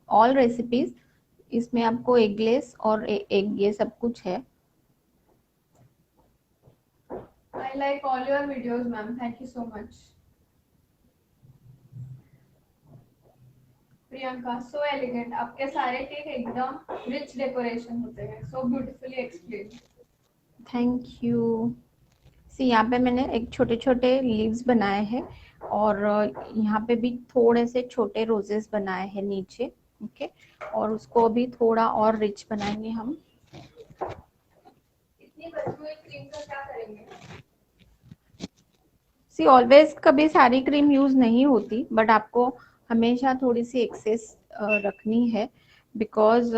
[SPEAKER 2] all recipes, इसमें आपको एगलेस और एग ये सब कुछ है।
[SPEAKER 1] I like all your videos, ma'am. Thank you so much. Priyanka, so elegant. आपके सारे केक एकदम रिच डेकोरेशन होते हैं. So beautifully explained.
[SPEAKER 2] Thank you. See यहाँ पे मैंने एक छोटे छोटे लीव्स बनाए हैं, और यहाँ पे भी थोड़े से छोटे रोजेस बनाए हैं नीचे। ओके, और उसको भी थोड़ा और रिच बनाएंगे हम।
[SPEAKER 1] इतनी बची हुई क्रीम का क्या करेंगे?
[SPEAKER 2] सी ऑलवेज कभी सारी क्रीम यूज नहीं होती, बट आपको हमेशा थोड़ी सी एक्सेस रखनी है, बिकॉज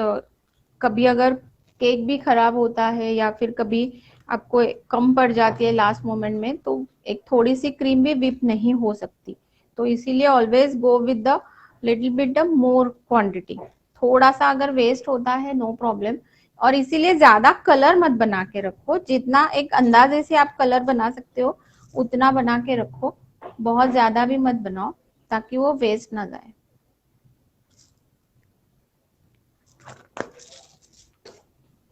[SPEAKER 2] कभी अगर केक भी खराब होता है या फिर कभी आपको कम पड़ जाती है लास्ट मोमेंट में, तो एक थोड़ी सी क्रीम भी विप नहीं हो सकती। तो इसीलिए always go with the little bit the more quantity. थोड़ा सा अगर वेस्ट होता है नो प्रॉब्लम, और इसीलिए ज्यादा कलर मत बना के रखो। जितना एक अंदाजे से आप कलर बना सकते हो उतना बना के रखो, बहुत ज्यादा भी मत बनाओ ताकि वो वेस्ट ना जाए।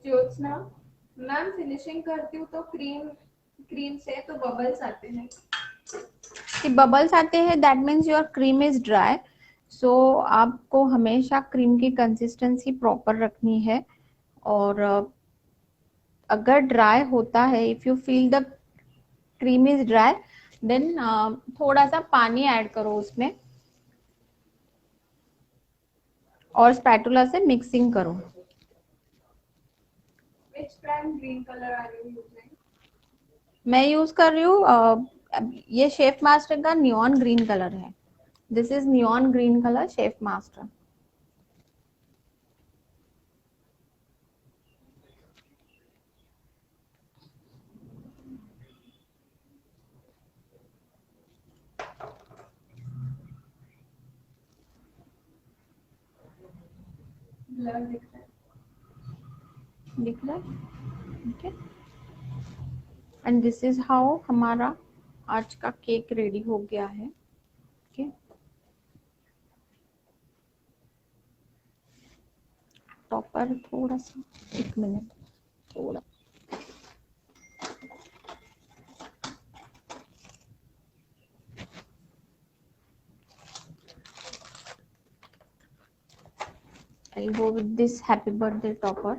[SPEAKER 1] ज्योत्सना, मैम फिनिशिंग करती हूँ तो क्रीम क्रीम से तो बबल्स आते हैं।
[SPEAKER 2] कि बबल्स आते हैं, that means your cream is dry. So आपको हमेशा क्रीम की कंसिस्टेंसी प्रॉपर रखनी है। और अगर ड्राई होता है, if you feel the cream is dry, then थोड़ा सा पानी ऐड करो उसमें और स्पैटुला से मिक्सिंग करो।
[SPEAKER 1] Which brand green color are you using?
[SPEAKER 2] मैं यूज कर रही हूँ ये शेफ मास्टर का नियॉन ग्रीन कलर है। This is neon green colour chef master.
[SPEAKER 1] Blur दिख रहा है।
[SPEAKER 2] दिख रहा है? Okay. And this is how हमारा आज का केक रेडी हो गया है। ओके, टॉपर थोड़ा सा, 1 मिनट, थोड़ा I'll go with this happy birthday topper.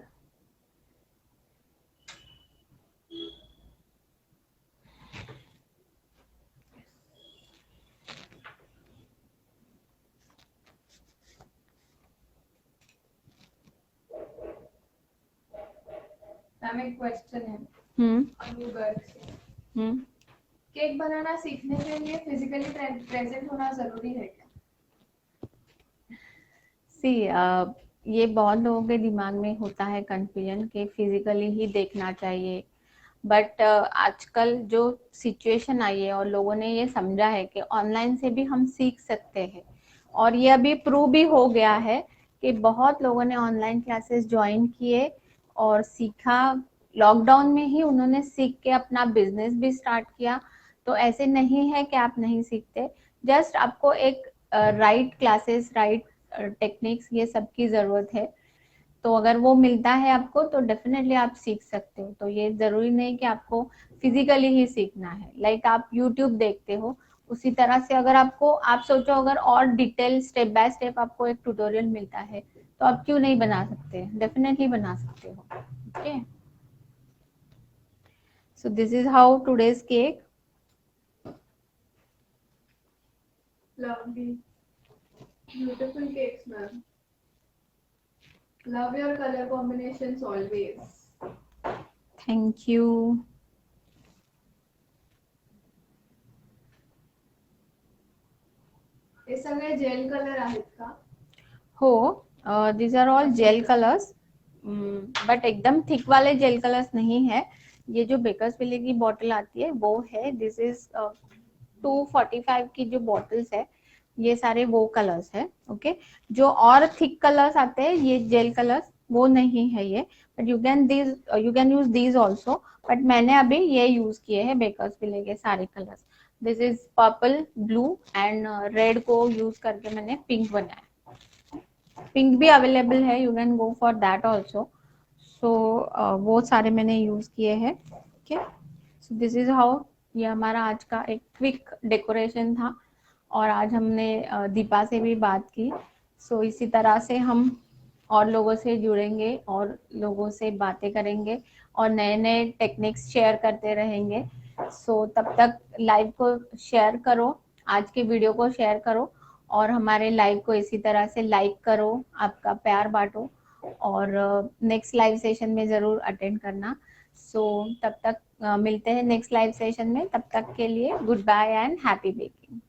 [SPEAKER 1] Ma'am एक क्वेश्चन है
[SPEAKER 2] हम्म
[SPEAKER 1] अनुगर्ग से।
[SPEAKER 2] हम्म
[SPEAKER 1] केक बनाना सीखने के लिए फिजिकली प्रेजेंट होना जरूरी है क्या?
[SPEAKER 2] सी ये बहुत लोगों के दिमाग में होता है कंफ्यूजन कि फिजिकली ही देखना चाहिए। बट आजकल जो सिचुएशन आई है और लोगों ने ये समझा है कि ऑनलाइन से भी हम सीख सकते हैं। और ये अभी प्रूव भी हो गया है कि बहुत लोगों ने ऑनलाइन क्लासेस ज्वाइन किए और सीखा। लॉकडाउन में ही उन्होंने सीख के अपना बिजनेस भी स्टार्ट किया। तो ऐसे नहीं है कि आप नहीं सीखते, जस्ट आपको एक राइट क्लासेस, राइट टेक्निक्स, ये सब की जरूरत है। तो अगर वो मिलता है आपको तो डेफिनेटली आप सीख सकते हो। तो ये जरूरी नहीं कि आपको फिजिकली ही सीखना है। लाइक आप यूट्यूब देखते हो, उसी तरह से अगर आपको, आप सोचो अगर और डिटेल स्टेप बाय स्टेप आपको एक ट्यूटोरियल मिलता है तो आप क्यों नहीं बना सकते? डेफिनेटली बना सकते हो। Okay, so this is how today's cake.
[SPEAKER 1] Lovely, beautiful cakes, ma'am. Love your color combinations always.
[SPEAKER 2] Thank you.
[SPEAKER 1] हे सगळे जेल कलर आहेत का?
[SPEAKER 2] हो, these are all gel colours, but एकदम थिक वाले जेल कलर्स नहीं है। ये जो बेकर्स विले की बॉटल आती है वो है। दिस इज 245 की जो बॉटल्स है, ये सारे वो कलर्स है। ओके, जो और थिक कलर्स आते हैं ये जेल कलर्स वो नहीं है ये। But you can use these also. But मैंने अभी ये यूज किए हैं बेकर्स विले के सारे colours. This is purple, blue and red को यूज करके मैंने पिंक बनाया। पिंक भी अवेलेबल है, you can go for that also. So वो सारे मैंने यूज किए हैं। Okay, so this is how, ये हमारा आज का एक क्विक डेकोरेशन था। और आज हमने दीपा से भी बात की। सो इसी तरह से हम और लोगों से जुड़ेंगे और लोगों से बातें करेंगे और नए नए टेक्निक्स शेयर करते रहेंगे। सो तब तक लाइव को शेयर करो, आज के वीडियो को शेयर करो और हमारे लाइव को इसी तरह से लाइक करो, आपका प्यार बांटो और नेक्स्ट लाइव सेशन में ज़रूर अटेंड करना। सो तब तक मिलते हैं नेक्स्ट लाइव सेशन में। तब तक के लिए goodbye and happy baking.